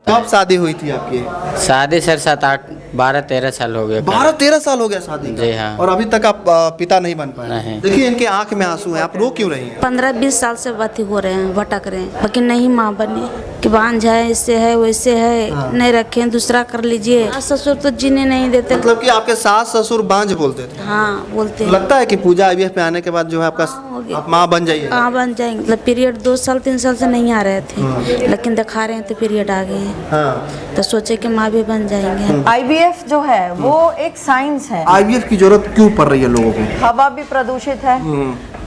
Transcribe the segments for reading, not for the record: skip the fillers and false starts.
कब शादी हुई थी आपकी? शादी सर 12-13 साल हो गए। 12-13 साल हो गया शादी का? जी हाँ। और अभी तक आप पिता नहीं बन पाए? नहीं। देखिए इनके आंख में आंसू हैं, आप रो क्यों रही हैं? 15-20 साल से बात हो रहे हैं, भटक रहे हैं, लेकिन नहीं माँ बने कि बांझ है, इससे है वैसे है, नहीं रखें दूसरा कर लीजिए। सास ससुर तो जीने नहीं देते। मतलब कि आपके सास ससुर बांझ बोलते थे? हाँ बोलते हैं। लगता है कि पूजा IVF में आने के बाद जो है आपका आप माँ बन जाइए? कहाँ बन जाएंगे, मतलब पीरियड 2 साल 3 साल से नहीं आ रहे थे, लेकिन दिखा रहे हैं तो पीरियड आ गए हैं। हाँ। तो सोचे कि माँ भी बन जाएंगे। IVF जो है वो एक साइंस है। IVF की जरूरत क्यों पड़ रही है लोगों को? हवा भी प्रदूषित है,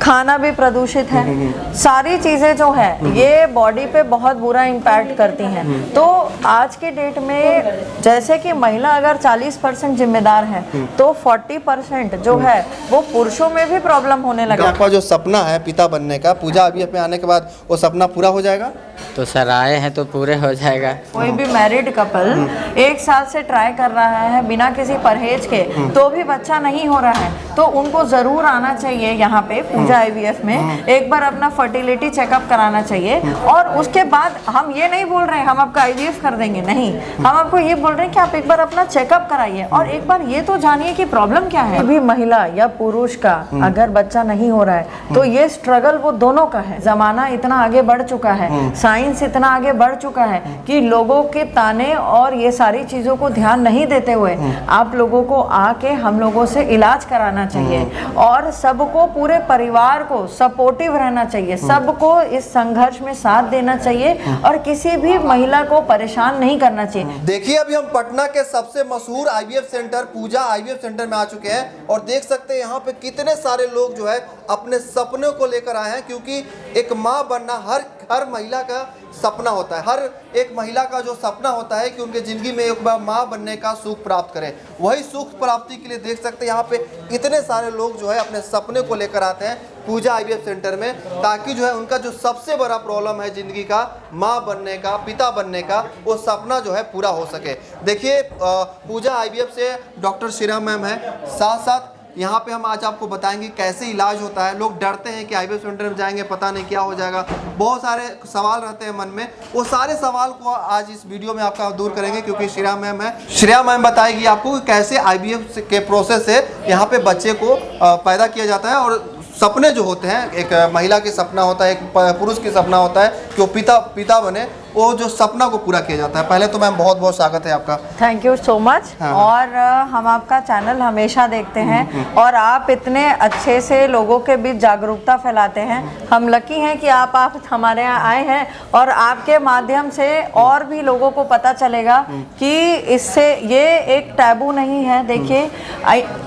खाना भी प्रदूषित है, सारी चीजें जो है ये बॉडी पे बहुत बुरा इम्पैक्ट करती हैं। तो आज के डेट में जैसे कि महिला अगर 40% जिम्मेदार है तो 40% जो है वो पुरुषों में भी प्रॉब्लम होने लगा। आपका जो सपना है पिता बनने का, पूजा IVF में आने के बाद वो सपना पूरा हो जाएगा? तो सर आए हैं तो पूरे हो जाएगा। कोई भी मैरिड कपल 1 साल से ट्राई कर रहा है बिना किसी परहेज के तो भी बच्चा नहीं हो रहा है, तो उनको जरूर आना चाहिए यहाँ पे पूजा IVF में, एक बार अपना फर्टिलिटी चेकअप कराना चाहिए। और उसके बाद हम ये नहीं बोल रहे हैं हम आपका IVF कर देंगे, नहीं, हम आपको ये बोल रहे हैं कि आप एक बार अपना चेकअप कराइए और एक बार ये तो जानिए कि प्रॉब्लम क्या है। भी महिला या पुरुष का अगर बच्चा नहीं हो रहा है तो ये स्ट्रगल वो दोनों का है। जमाना इतना आगे बढ़ चुका है, साइंस इतना आगे बढ़ चुका है कि लोगों के ताने और ये सारी चीजों को ध्यान नहीं देते हुए आप लोगों को आके हम लोगों से इलाज कराना चाहिए और सबको, पूरे परिवार को सपोर्टिव रहना चाहिए, सबको इस संघर्ष में साथ देना चाहिए और किसी भी महिला को परेशान नहीं करना चाहिए। देखिए अभी हम पटना के सबसे मशहूर IVF सेंटर पूजा IVF सेंटर में आ चुके हैं और देख सकते हैं यहाँ पे कितने सारे लोग जो है अपने सपनों को लेकर आए हैं, क्योंकि एक माँ बनना हर महिला का सपना होता है। हर एक महिला का जो सपना होता है कि उनके ज़िंदगी में एक बार माँ बनने का सुख प्राप्त करें। वही सुख प्राप्ति के लिए देख सकते हैं यहाँ पे इतने सारे लोग जो है अपने सपने को लेकर आते हैं पूजा IVF सेंटर में, ताकि जो है उनका जो सबसे बड़ा प्रॉब्लम है ज़िंदगी का, माँ बनने का, पिता बनने का, वो सपना जो है पूरा हो सके। देखिए पूजा IVF से डॉक्टर श्रीराम मैम है, साथ साथ यहाँ पे हम आज आपको बताएंगे कैसे इलाज होता है। लोग डरते हैं कि IVF सेंटर में जाएंगे पता नहीं क्या हो जाएगा, बहुत सारे सवाल रहते हैं मन में, वो सारे सवाल को आज इस वीडियो में आपका दूर करेंगे, क्योंकि श्रेया मैम है। श्रेया मैम बताएगी आपको कि कैसे IVF के प्रोसेस से यहाँ पे बच्चे को पैदा किया जाता है और सपने जो होते हैं, एक महिला की सपना होता है, एक पुरुष की सपना होता है कि वो पिता बने, वो जो सपना को पूरा किया जाता है। पहले तो मैम बहुत बहुत स्वागत है आपका। Thank you so much. और हम आपका चैनल हमेशा देखते हैं और आप इतने अच्छे से लोगों के बीच जागरूकता फैलाते हैं। हम लकी हैं कि आप हमारे यहाँ आए हैं और आपके माध्यम से और भी लोगों को पता चलेगा कि इससे ये एक टैबू नहीं है। देखिए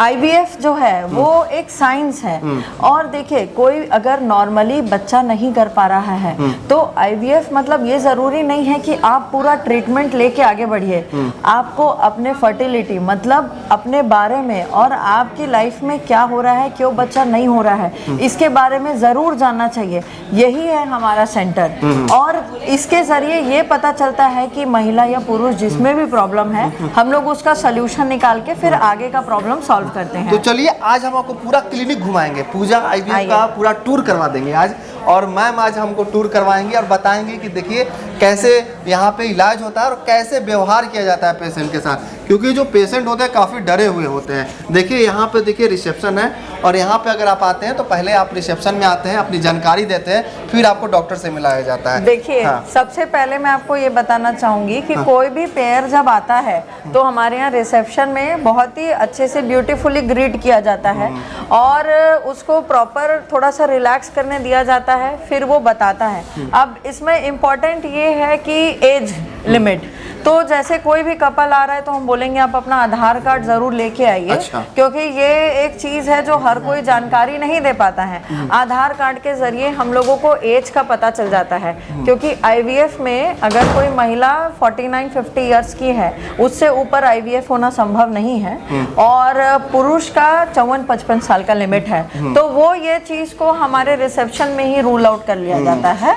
IVF जो है वो एक साइंस है और देखिए कोई अगर नॉर्मली बच्चा नहीं कर पा रहा है तो IVF मतलब ये जरूरी नहीं है कि आप पूरा ट्रीटमेंट लेके आगे बढ़िए। आपको अपने फर्टिलिटी मतलब अपने बारे में और आपकी लाइफ में क्या हो रहा है, क्यों बच्चा नहीं हो रहा है, इसके बारे में जरूर जानना चाहिए। यही है हमारा सेंटर और इसके जरिए ये पता चलता है कि महिला या पुरुष जिसमें भी प्रॉब्लम है हम लोग उसका सोल्यूशन निकाल के फिर आगे का प्रॉब्लम सॉल्व करते हैं। तो चलिए आज हम आपको पूरा क्लिनिक घुमाएंगे, पूजा IVF का पूरा टूर करवा देंगे आज, और मैम आज हमको टूर करवाएंगे और बताएंगे कि देखिए कैसे यहाँ पे इलाज होता है और कैसे व्यवहार किया जाता है पेशेंट के साथ, क्योंकि जो पेशेंट होते हैं काफ़ी डरे हुए होते हैं। देखिए यहाँ पे देखिए रिसेप्शन है और यहाँ पे अगर आप आते हैं तो पहले आप रिसेप्शन में आते हैं, अपनी जानकारी देते हैं, फिर आपको डॉक्टर से मिलाया जाता है। देखिए सबसे पहले मैं आपको ये बताना चाहूँगी कि कोई भी पेयर जब आता है तो हमारे यहाँ रिसेप्शन में बहुत ही अच्छे से ब्यूटीफुली ग्रीट किया जाता है और उसको प्रॉपर थोड़ा सा रिलैक्स करने दिया जाता है, फिर वो बताता है। अब इसमें इम्पोर्टेंट ये है कि एज लिमिट, तो जैसे कोई भी कपल आ रहा है तो हम बोलेंगे आप अपना आधार कार्ड जरूर लेके आइए। अच्छा। क्योंकि ये एक चीज है जो हर कोई जानकारी नहीं दे पाता है। आधार कार्ड के जरिए हम लोगों को एज का पता चल जाता है, क्योंकि IVF में अगर कोई महिला 49-50 इयर्स की है उससे ऊपर IVF होना संभव नहीं है और पुरुष का 54-55 साल का लिमिट है, तो वो ये चीज को हमारे रिसेप्शन में ही रूल आउट कर लिया जाता है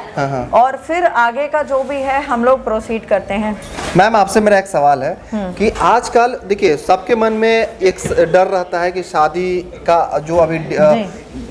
और फिर आगे का जो भी है हम लोग प्रोसीड करते हैं। मैम आपसे मेरा एक सवाल है कि आजकल देखिए सबके मन में एक डर रहता है कि शादी का जो अभी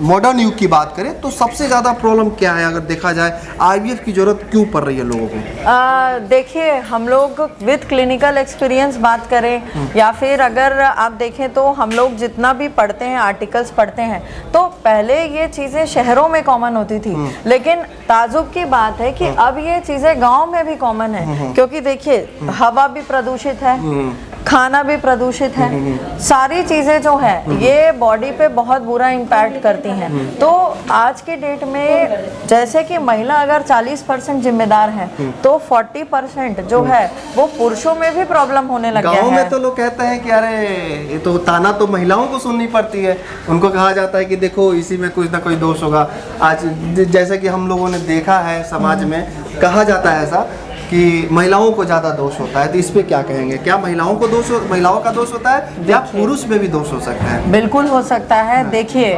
मॉडर्न युग की बात करें तो सबसे ज़्यादा प्रॉब्लम क्या है अगर देखा जाए, आईवीएफ की ज़रूरत क्यों पड़ रही है लोगों को? देखिए, हम लोग विद क्लिनिकल एक्सपीरियंस बात करें या फिर अगर आप देखें तो हम लोग जितना भी पढ़ते हैं, आर्टिकल्स पढ़ते हैं, तो पहले ये चीज़ें शहरों में कॉमन होती थी, लेकिन ताजुब की बात है कि अब ये चीज़ें गांव में भी कॉमन है, क्योंकि देखिए हवा भी प्रदूषित है, खाना भी प्रदूषित है, सारी चीज़ें जो है ये बॉडी पे बहुत बुरा इम्पैक्ट करती हैं। तो आज के डेट में जैसे कि महिला अगर 40% जिम्मेदार है तो 40% जो है वो पुरुषों में भी प्रॉब्लम होने लग गया है। गाँव में तो लोग कहते हैं कि अरे ये तो ताना तो महिलाओं को सुननी पड़ती है, उनको कहा जाता है कि देखो इसी में कुछ ना कुछ दोष होगा। आज जैसे कि हम लोगों ने देखा है समाज में कहा जाता है ऐसा कि महिलाओं को ज़्यादा दोष होता है, तो इस पे क्या कहेंगे? क्या महिलाओं का दोष होता है या पुरुष में भी दोष हो सकता है? बिल्कुल हो सकता है। देखिए,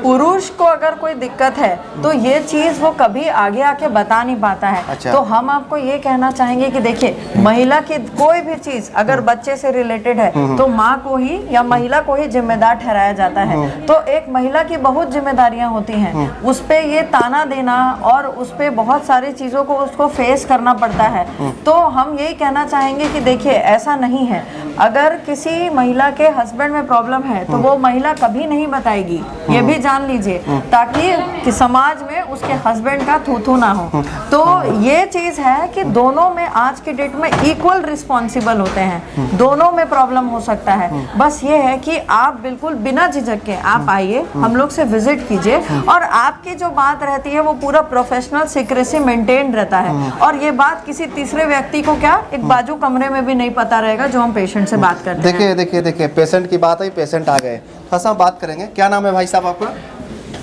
पुरुष को अगर कोई दिक्कत है तो ये चीज़ वो कभी आगे आके बता नहीं पाता है। अच्छा। तो हम आपको ये कहना चाहेंगे कि देखिए, महिला की कोई भी चीज़ अगर बच्चे से रिलेटेड है तो माँ को ही या महिला को ही जिम्मेदार ठहराया जाता है। तो एक महिला की बहुत जिम्मेदारियां होती हैं, उस पे ये ताना देना और उस पे बहुत सारी चीज़ों को उसको फेस करना पड़ता है। तो हम यही कहना चाहेंगे कि देखिए, ऐसा नहीं है। अगर किसी महिला के हस्बैंड में प्रॉब्लम है तो वो महिला कभी नहीं बताएगी, ये भी जान लीजिए, ताकि कि समाज में उसके हस्बैंड का थू-थू ना हो। तो ये चीज़ है कि दोनों में आज की डेट में इक्वल रिस्पॉन्सिबल होते हैं, दोनों में प्रॉब्लम हो सकता है। बस ये है कि आप बिल्कुल बिना झिझक के आप आइए, हम लोग से विजिट कीजिए, और आपकी जो बात रहती है वो पूरा प्रोफेशनल सीक्रेसी मेंटेन रहता है, और ये बात किसी तीसरे व्यक्ति को क्या एक बाजू कमरे में भी नहीं पता रहेगा जो हम पेशेंट से बात करते हैं। देखिए पेशेंट की बात आई, पेशेंट आ गए, थोड़ा बात करेंगे। क्या नाम है भाई साहब आपका?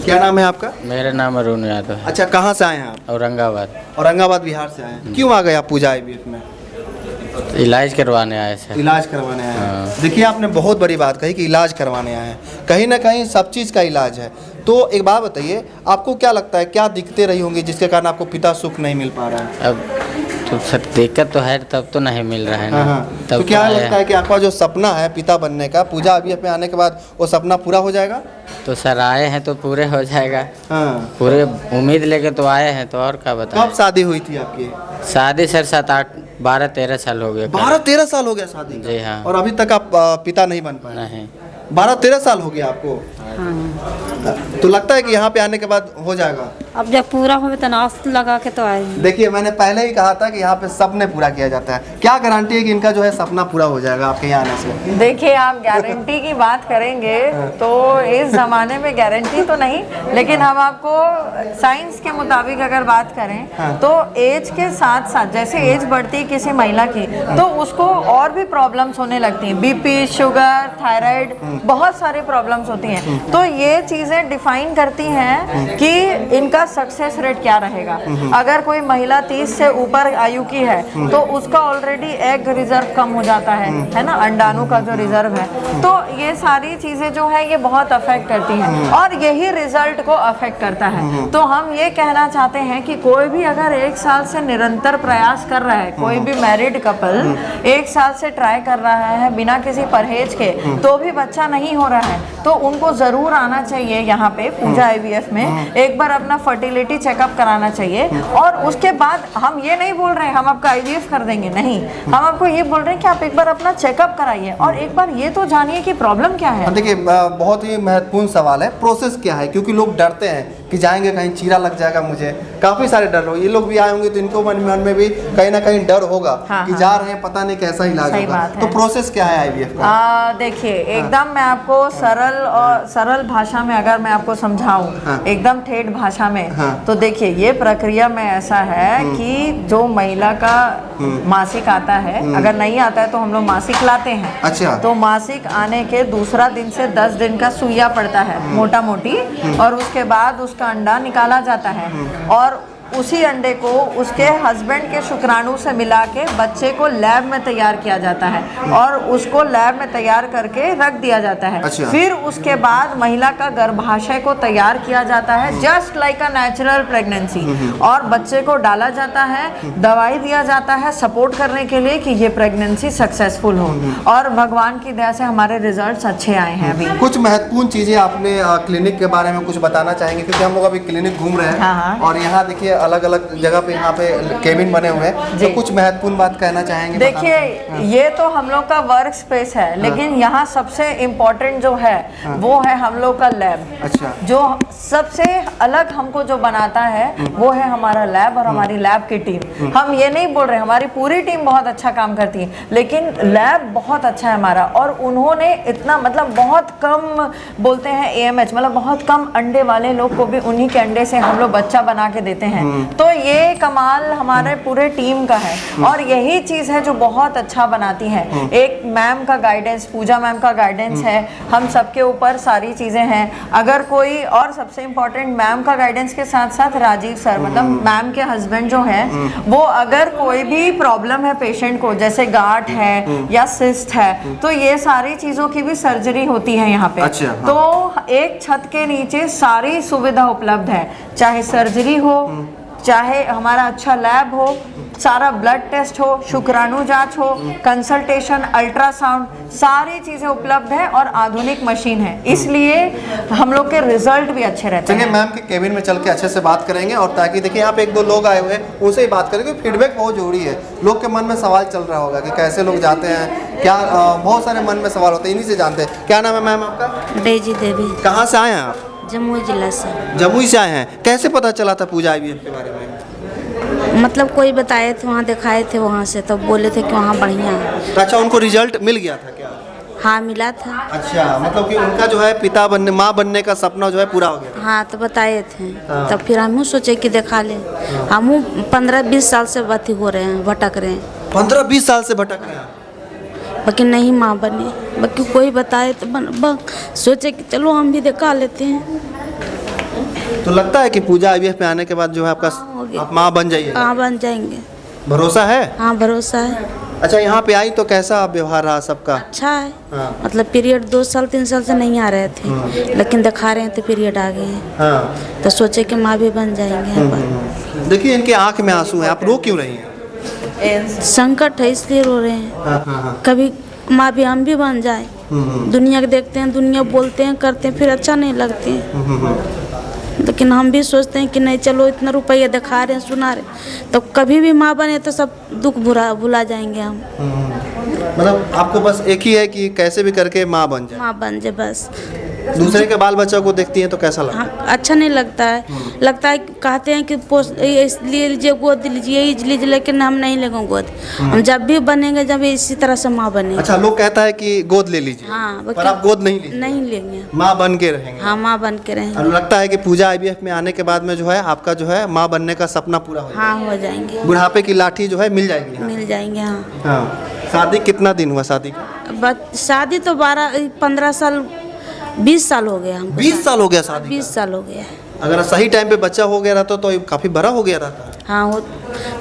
क्या नाम है आपका? मेरा नाम अरुण यादव है। अच्छा, कहाँ से आए हैं आप? औरंगाबाद बिहार से आए हैं। क्यों आ गए आप पूजा आईवीएफ में? इलाज करवाने आए थे। इलाज करवाने आए हैं। देखिए, आपने बहुत बड़ी बात कही कि इलाज करवाने आए हैं। कहीं ना कहीं सब चीज़ का इलाज है। तो एक बात बताइए, आपको क्या लगता है क्या दिक्कतें रही होंगी जिसके कारण आपको पिता सुख नहीं मिल पा रहा है? अब तो सर दिक्कत तो है, तब तो नहीं मिल रहा है ना। तो क्या लगता है कि आपका जो सपना है पिता बनने का, पूजा आईवीएफ में आने के बाद वो सपना पूरा हो जाएगा? तो सर आए हैं तो पूरे हो जाएगा। हाँ। पूरे उम्मीद लेके तो आए हैं, तो और क्या बताएं। कब शादी हुई थी आपकी? शादी सर 7, 8, 12, 13 साल हो गए। 12-13 साल हो गया शादी का? जी हाँ। और अभी तक आप पिता नहीं बन पाए? नहीं। 12-13 साल हो गया आपको? तो लगता है कि यहाँ पे आने के बाद हो जाएगा? अब जब पूरा हो तो नाश लगा के तो आए। देखिए, मैंने पहले ही कहा था कि यहाँ पे सपने पूरा किया जाता है। क्या गारंटी है कि इनका जो है सपना पूरा हो जाएगा आपके यहाँ आने से? देखिए, आप गारंटी की बात करेंगे तो इस जमाने में गारंटी तो नहीं, लेकिन हम आपको साइंस के मुताबिक अगर बात करें तो एज के साथ साथ जैसे एज बढ़ती है किसी महिला की तो उसको और भी प्रॉब्लम्स होने लगती हैं, बीपी, शुगर, थायराइड, बहुत सारी प्रॉब्लम्स होती हैं। तो ये चीज़ें डिफाइन करती हैं कि इनका सक्सेस रेट क्या रहेगा। अगर कोई महिला 30 से ऊपर आयु की है तो उसका ऑलरेडी एग रिजर्व कम हो जाता है ना, अंडाणु का जो रिजर्व है। तो ये सारी चीज़ें जो है ये बहुत अफेक्ट करती हैं और यही रिजल्ट को अफेक्ट करता है। तो हम ये कहना चाहते हैं कि कोई भी अगर 1 साल से निरंतर प्रयास कर रहा है, कोई भी मैरिड कपल 1 साल से ट्राई कर रहा है बिना किसी परहेज के तो भी बच्चा नहीं हो रहा है, तो उनको ज़रूर आना चाहिए यहाँ पे पूजा आईवीएफ में, एक बार अपना फर्टिलिटी चेकअप कराना चाहिए। और उसके बाद हम ये नहीं बोल रहे हैं हम आपका आईवीएफ कर देंगे, नहीं, हम आपको ये बोल रहे हैं कि आप एक बार अपना चेकअप कराइए और एक बार ये तो जानिए कि प्रॉब्लम क्या है। देखिए, बहुत ही महत्वपूर्ण सवाल है, प्रोसेस क्या है, क्योंकि लोग डरते हैं कि जाएंगे कहीं चीरा लग जाएगा, मुझे काफ़ी सारे डर लोग, ये लोग भी आए होंगे तो इनको मन में भी कहीं ना कहीं डर होगा कि जा रहे हैं पता नहीं कैसा इलाज होगा। तो प्रोसेस क्या है आईवीएफ का? देखिए, एकदम मैं आपको सरल भाषा में अगर मैं आपको समझाऊं, एकदम ठेठ भाषा में, तो देखिए ये प्रक्रिया में ऐसा है कि जो महिला का मासिक आता है, अगर नहीं आता है तो हम लोग मासिक लाते हैं। अच्छा। तो मासिक आने के दूसरा दिन से 10 दिन का सुइया पड़ता है मोटा मोटी, और उसके बाद उसका अंडा निकाला जाता है और उसी अंडे को उसके हस्बैंड के शुक्राणु से मिला के बच्चे को लैब में तैयार किया जाता है और उसको लैब में तैयार करके रख दिया जाता है। अच्छा। फिर उसके बाद महिला का गर्भाशय को तैयार किया जाता है just like a natural pregnancy, और बच्चे को डाला जाता है, दवाई दिया जाता है सपोर्ट करने के लिए कि ये प्रेगनेंसी सक्सेसफुल हो, और भगवान की दया से हमारे रिजल्ट्स अच्छे आए हैं अभी। कुछ महत्वपूर्ण चीजें आपने क्लिनिक के बारे में कुछ बताना चाहेंगे, क्योंकि हम लोग अभी क्लिनिक घूम रहे हैं। हाँ। और यहाँ देखिए अलग अलग जगह पे यहाँ पे केबिन बने हुए हैं, तो कुछ महत्वपूर्ण बात कहना चाहेंगे? देखिए ये तो हम लोग का वर्क स्पेस है, लेकिन यहाँ सबसे इम्पोर्टेंट जो है वो है हम लोग का लैब। अच्छा। जो सबसे अलग हमको जो बनाता है वो है हमारा लैब और हमारी लैब की टीम। हम ये नहीं बोल रहे, हमारी पूरी टीम बहुत अच्छा काम करती है, लेकिन लैब बहुत अच्छा है हमारा। और उन्होंने इतना मतलब बहुत कम बोलते हैं AMH, मतलब बहुत कम अंडे वाले लोग को भी उन्हीं के अंडे से हम लोग बच्चा बना के देते हैं। तो ये कमाल हमारे पूरे टीम का है, और यही चीज़ है जो बहुत अच्छा बनाती है। एक मैम का गाइडेंस, पूजा मैम का गाइडेंस है, हम सबके ऊपर सारी चीज़ें हैं। अगर कोई, और सबसे इम्पोर्टेंट मैम का गाइडेंस के साथ साथ राजीव सर, मतलब मैम के हस्बैंड जो है वो, अगर कोई भी प्रॉब्लम है पेशेंट को, जैसे गांठ है या सिस्ट है, तो ये सारी चीज़ों की भी सर्जरी होती है यहाँ पे। अच्छा, हाँ। तो एक छत के नीचे सारी सुविधा उपलब्ध है, चाहे सर्जरी हो, चाहे हमारा अच्छा लैब हो, सारा ब्लड टेस्ट हो, शुक्राणु जांच हो, कंसल्टेशन, अल्ट्रासाउंड, सारी चीज़ें उपलब्ध है और आधुनिक मशीन है, इसलिए हम लोग के रिजल्ट भी अच्छे रहते हैं। चलिए मैम के केबिन में चल के अच्छे से बात करेंगे, और ताकि देखिए यहाँ पे एक दो लोग आए हुए हैं उनसे ही बात करेंगे। फीडबैक बहुत जरूरी है, लोग के मन में सवाल चल रहा होगा कि कैसे लोग जाते हैं, क्या बहुत सारे मन में सवाल होते हैं, इन्हीं से जानते हैं। क्या नाम है मैम आपका? डेजी देवी, कहाँ से आए हैं आप? जमुई जिला से। जमुई से आए हैं। कैसे पता चला था पूजा IVF के बारे में? मतलब कोई बताए थे, वहाँ दिखाए थे, वहाँ से तो बोले थे कि वहाँ बढ़िया है। तो अच्छा, उनको रिजल्ट मिल गया था क्या? हाँ मिला था। अच्छा, मतलब कि उनका जो है पिता बनने, माँ बनने का सपना जो है पूरा हो गया। हाँ तो बताए थे। हाँ। तब फिर हम सोचे कि दिखा लें। हम 15-20 साल से अथी हो रहे हैं, भटक रहे हैं। 15-20 साल से भटक रहे हैं। बाकी नहीं माँ बने, बाकी कोई बताए तो सोचे कि चलो हम भी दिखा लेते हैं। तो लगता है कि पूजा IVF पे आने के बाद जो है आपका, हो गया। आप माँ बन जाइए? हाँ बन जाएंगे, भरोसा है? हाँ भरोसा है। अच्छा, यहाँ पे आई तो कैसा व्यवहार रहा सबका? अच्छा है। हाँ। मतलब पीरियड 2-3 साल से नहीं आ रहे थे, लेकिन दिखा रहे हैं तो पीरियड आ गए हैं। हाँ। तो सोचे कि माँ भी बन जाएंगे यहाँ पर। देखिए इनके आंख में आंसू हैं, आप रो क्यों रही हैं? संकट है इसलिए रो रहे हैं। हाँ, हाँ, हाँ। कभी माँ भी हम भी बन जाए। दुनिया के देखते हैं, दुनिया बोलते हैं करते हैं, फिर अच्छा नहीं लगते हैं। लेकिन हम भी सोचते हैं कि नहीं चलो इतना रुपया दिखा रहे हैं, सुना रहे, तो कभी भी माँ बने तो सब दुख भुला जाएंगे हम। मतलब आपको बस एक ही है कि कैसे भी करके माँ बन जाए। माँ बन जाए बस। दूसरे के बाल बच्चों को देखती हैं तो कैसा लगता है? हाँ, अच्छा नहीं लगता है। लगता है कहते हैं कि इसलिए लीजिए, गोद लीजिए, लीजिए, लेकिन हम नहीं लेंगे गोद। हम जब भी बनेंगे, जब इसी तरह से माँ बने। अच्छा, लोग कहता है कि गोद ले लीजिए। हाँ, पर आप गोद नहीं लीजिए? नहीं लेंगे, माँ बन के रहेंगे। हाँ माँ बन के रहेंगे। और लगता है कि पूजा IVF में आने के बाद में जो है आपका जो है माँ बनने का सपना पूरा हो जाएगा। हाँ हो जाएंगे, बुढ़ापे की लाठी जो है मिल जाएगी यहाँ। मिल जाएंगे। हाँ। हाँ। शादी कितना दिन हुआ शादी का? शादी तो 15 साल 20 साल हो गया हमको। 20 साल हो गया शादी 20 साल हो गया। अगर सही टाइम पे बच्चा हो गया रहता तो काफी बड़ा हो गया रहता। हाँ वो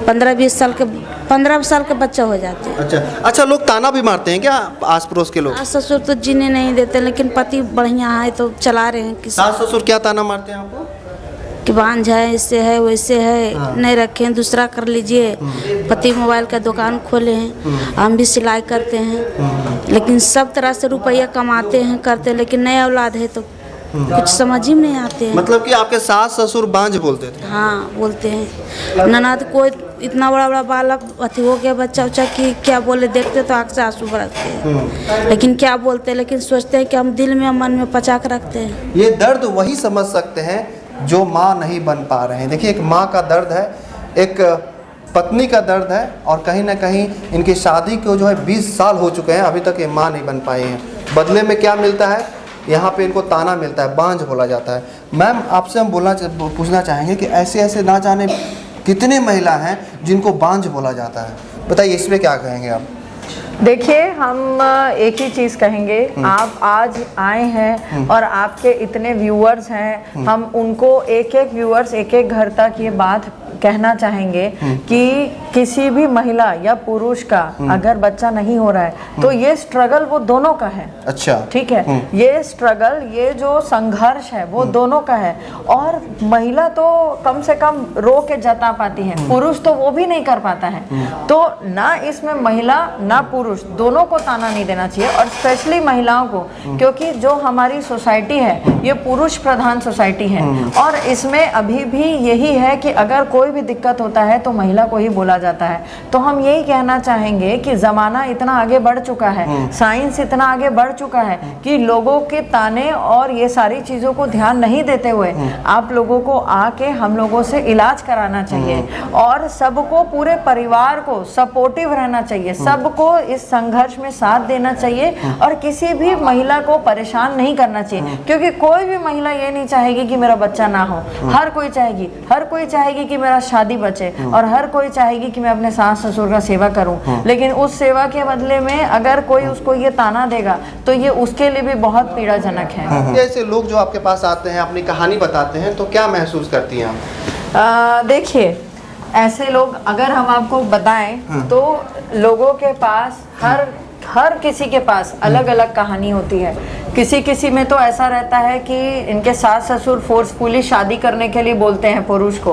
15-20 साल के 15 साल के बच्चा हो जाते हैं। अच्छा अच्छा, लोग ताना भी मारते हैं क्या आस पड़ोस के लोग? सास ससुर तो जीने नहीं देते, लेकिन पति बढ़िया है तो चला रहे हैं। किसी सास ससुर क्या ताना मारते हैं आपको? कि बांझ है, इससे है, वैसे है। हाँ। नहीं रखें, दूसरा कर लीजिए। पति मोबाइल का दुकान खोले हैं, हम भी सिलाई करते हैं, लेकिन सब तरह से रुपया कमाते हैं, करते हैं, लेकिन नया औलाद है तो कुछ समझ ही नहीं आते हैं। मतलब कि आपके सास ससुर बांझ बोलते थे? हाँ बोलते हैं। ननद कोई इतना बड़ा बड़ा बालक अथी हो गया बच्चा उच्चा की क्या बोले, देखते तो आँख से आंसू बरसते हैं, लेकिन क्या बोलते हैं, लेकिन सोचते हैं कि हम दिल में मन में पचा के रखते हैं। ये दर्द वही समझ सकते हैं जो माँ नहीं बन पा रहे हैं। देखिए, एक माँ का दर्द है, एक पत्नी का दर्द है, और कहीं ना कहीं इनकी शादी को जो है 20 साल हो चुके हैं, अभी तक ये माँ नहीं बन पाई हैं। बदले में क्या मिलता है? यहाँ पे इनको ताना मिलता है, बांझ बोला जाता है। मैम, आपसे हम पूछना चाहेंगे कि ऐसे ऐसे ना जाने कितने महिला हैं जिनको बांझ बोला जाता है, बताइए इस पर क्या कहेंगे आप? देखिए, हम एक ही चीज़ कहेंगे, आप आज आए हैं और आपके इतने व्यूअर्स हैं, हम उनको एक एक व्यूअर्स एक एक घर तक ये बात कहना चाहेंगे कि किसी भी महिला या पुरुष का अगर बच्चा नहीं हो रहा है तो ये स्ट्रगल वो दोनों का है। अच्छा, ठीक है, ये स्ट्रगल, ये जो संघर्ष है वो दोनों का है। और महिला तो कम से कम रो के जता पाती है, पुरुष तो वो भी नहीं कर पाता है। तो ना इसमें महिला ना पुरुष दोनों को ताना नहीं देना चाहिए, और स्पेशली महिलाओं को, क्योंकि जो हमारी सोसाइटी है ये पुरुष प्रधान सोसाइटी है। और इसमें अभी भी यही है कि अगर कोई भी दिक्कत होता है तो महिला को ही बोला जाता है। तो हम यही कहना चाहेंगे कि ज़माना इतना आगे बढ़ चुका है, साइंस इतना आगे बढ़ चुका है कि लोगों के ताने और ये सारी चीज़ों को ध्यान नहीं देते हुए आप लोगों को आके हम लोगों से इलाज कराना चाहिए, और सबको, पूरे परिवार को सपोर्टिव रहना चाहिए, सबको इस संघर्ष में साथ देना चाहिए, और किसी भी महिला को परेशान नहीं करना चाहिए, क्योंकि कोई भी महिला ये नहीं चाहेगी कि मेरा बच्चा ना हो। हर कोई चाहेगी कि मेरा शादी बचे, और हर कोई चाहेगी कि मैं अपने सास ससुर का सेवा करूं। लेकिन उस सेवा के बदले में अगर कोई उसको ये ताना देगा तो ये उसके लिए भी बहुत पीड़ाजनक है। ऐसे लोग जो आपके पास आते हैं, अपनी कहानी बताते हैं, तो क्या महसूस करती हैं आप? देखिए, ऐसे लोग अगर हम आपको बताएं तो लोगों के पास हर किसी के पास अलग अलग कहानी होती है। किसी में तो ऐसा रहता है कि इनके सास ससुर फोर्सफुली शादी करने के लिए बोलते हैं पुरुष को।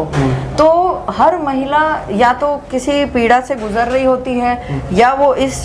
तो हर महिला या तो किसी पीड़ा से गुजर रही होती है, या वो इस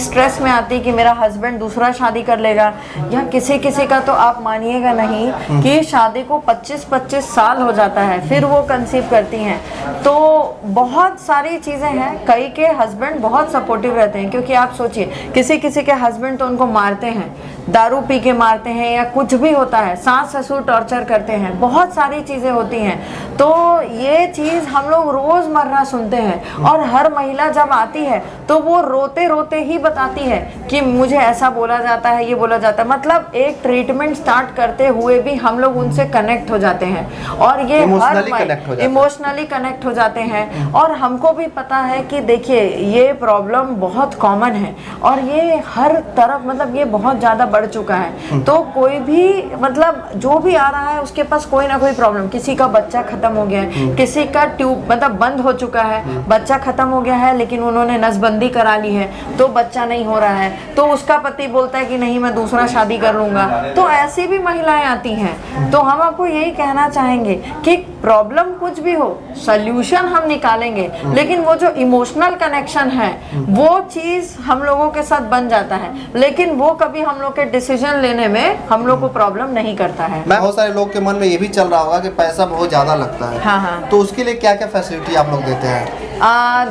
स्ट्रेस में आती है कि मेरा हस्बैंड दूसरा शादी कर लेगा, या किसी का तो आप मानिएगा नहीं कि शादी को 25-25 साल हो जाता है फिर वो कंसीव करती हैं। तो बहुत सारी चीज़ें हैं। कई के हस्बैंड बहुत सपोर्टिव रहते हैं, क्योंकि आप सोचिए किसी के हस्बैंड तो उनको मारते हैं, दारू पी के मारते हैं, या कुछ भी होता है, सास ससुर टॉर्चर करते हैं, बहुत सारी चीज़ें होती हैं। तो ये चीज़ हम लोग रोज़मर्रा सुनते हैं, और हर महिला जब आती है तो वो रोते रोते ही बताती है कि मुझे ऐसा बोला जाता है, ये बोला जाता है। मतलब एक ट्रीटमेंट स्टार्ट करते हुए भी हम लोग उनसे कनेक्ट हो जाते हैं, और ये इमोशनली कनेक्ट हो जाते हैं। और हमको भी पता है कि देखिए ये प्रॉब्लम बहुत कॉमन है, और ये हर तरफ, मतलब ये बहुत ज़्यादा बढ़ चुका है। तो कोई भी, मतलब जो भी आ रहा है उसके पास कोई ना कोई प्रॉब्लम, किसी का बच्चा खत्म हो गया है, किसी का ट्यूब मतलब बंद हो चुका है, बच्चा खत्म हो गया है, लेकिन उन्होंने नसबंदी करा ली है तो बच्चा नहीं हो रहा है, तो उसका पति बोलता है कि नहीं मैं दूसरा शादी कर लूंगा। तो ऐसी भी महिलाएं आती हैं। तो हम आपको यही कहना चाहेंगे कि प्रॉब्लम कुछ भी हो, सल्यूशन हम निकालेंगे, लेकिन वो जो इमोशनल कनेक्शन है वो चीज हम लोगों के साथ बन जाता है, लेकिन वो कभी हम लोग के डिसीजन लेने में हम लोग को प्रॉब्लम नहीं करता है। बहुत सारे लोग के मन में ये भी चल रहा होगा कि पैसा बहुत ज्यादा लगता है। हाँ। तो उसके लिए क्या क्या फैसिलिटी आप लोग देते हैं?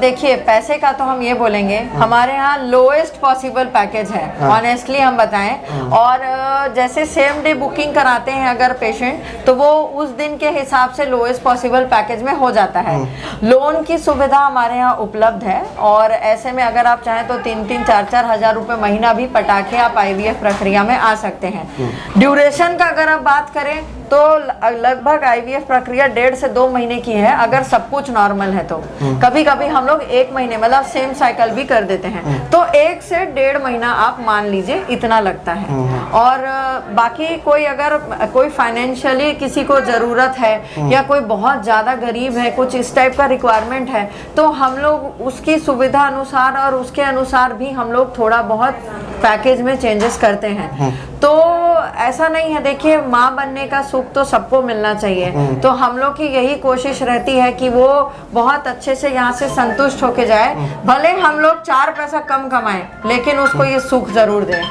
देखिए, पैसे का तो हम ये बोलेंगे हमारे यहाँ लोएस्ट पॉसिबल पैकेज है, ऑनेस्टली हम बताएं। और जैसे सेम डे बुकिंग कराते हैं अगर पेशेंट, तो वो उस दिन के हिसाब से लोएस्ट पॉसिबल पैकेज में हो जाता है। लोन की सुविधा हमारे यहाँ उपलब्ध है, और ऐसे में अगर आप चाहें तो 3-3, 4-4 हज़ार रुपये महीना भी पटाखे आप IVF प्रक्रिया में आ सकते हैं। ड्यूरेशन का अगर आप बात करें तो लगभग IVF प्रक्रिया 1.5 से 2 महीने की है, अगर सब कुछ नॉर्मल है तो। कभी कभी हम लोग 1 महीने, मतलब सेम साइकिल भी कर देते हैं, तो 1 से 1.5 महीना आप मान लीजिए इतना लगता है। और बाकी कोई अगर कोई फाइनेंशियली किसी को ज़रूरत है, या कोई बहुत ज़्यादा गरीब है, कुछ इस टाइप का रिक्वायरमेंट है, तो हम लोग उसकी सुविधा अनुसार और उसके अनुसार भी हम लोग थोड़ा बहुत पैकेज में चेंजेस करते हैं। तो ऐसा नहीं है, देखिए माँ बनने का सुख तो सबको मिलना चाहिए, तो हम लोग की यही कोशिश रहती है कि वो बहुत अच्छे से यहाँ से संतुष्ट होके जाए, भले हम लोग 4 पैसा कम कमाएं, लेकिन उसको ये सुख जरूर दें।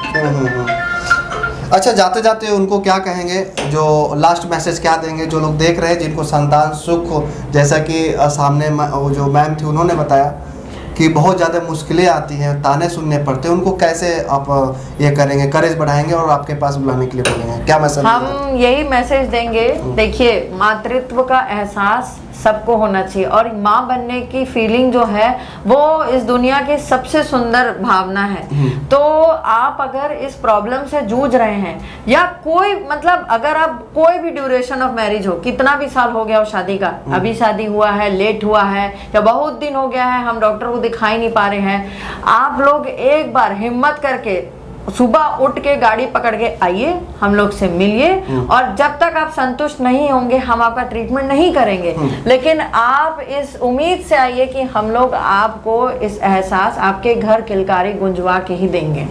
अच्छा, जाते जाते उनको क्या कहेंगे, जो लास्ट मैसेज क्या देंगे जो लोग देख रहे हैं जिनको संतान सुख हो, जैसा कि सामने जो मैम थी उन्होंने बताया कि बहुत ज़्यादा मुश्किलें आती हैं, ताने सुनने पड़ते हैं, उनको कैसे आप ये करेंगे, करेज बढ़ाएंगे और आपके पास बुलाने के लिए बोलेंगे, क्या मैसेज? हम यही मैसेज देंगे, देखिए मातृत्व का एहसास सबको होना चाहिए, और माँ बनने की फीलिंग जो है वो इस दुनिया की सबसे सुंदर भावना है। तो आप अगर इस प्रॉब्लम से जूझ रहे हैं, या कोई, मतलब अगर आप कोई भी ड्यूरेशन ऑफ मैरिज हो, कितना भी साल हो गया हो शादी का, अभी शादी हुआ है, लेट हुआ है, या बहुत दिन हो गया है हम डॉक्टर को दिखा ही नहीं पा रहे हैं, आप लोग एक बार हिम्मत करके सुबह उठ के गाड़ी पकड़ के आइए, हम लोग से मिलिए, और जब तक आप संतुष्ट नहीं होंगे हम आपका ट्रीटमेंट नहीं करेंगे। लेकिन आप इस उम्मीद से आइए कि हम लोग आपको इस एहसास आपके घर किलकारी गुंजवा के ही देंगे।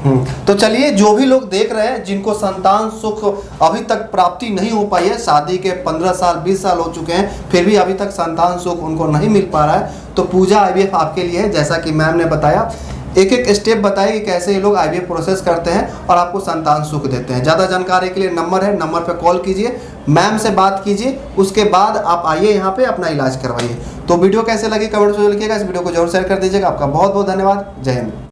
तो चलिए, जो भी लोग देख रहे हैं जिनको संतान सुख अभी तक प्राप्ति नहीं हो पाई है, शादी के 15 साल 20 साल हो चुके हैं, फिर भी अभी तक संतान सुख उनको नहीं मिल पा रहा है, तो पूजा आईवीएफ आपके लिए है। जैसा कि मैम ने बताया, एक एक स्टेप बताए कि कैसे ये लोग आईवीएफ प्रोसेस करते हैं और आपको संतान सुख देते हैं। ज़्यादा जानकारी के लिए नंबर है, नंबर पर कॉल कीजिए, मैम से बात कीजिए, उसके बाद आप आइए यहाँ पे अपना इलाज करवाइए। तो वीडियो कैसे लगी कमेंट में लिखिएगा, इस वीडियो को जरूर शेयर कर दीजिएगा। आपका बहुत बहुत धन्यवाद। जय हिंद।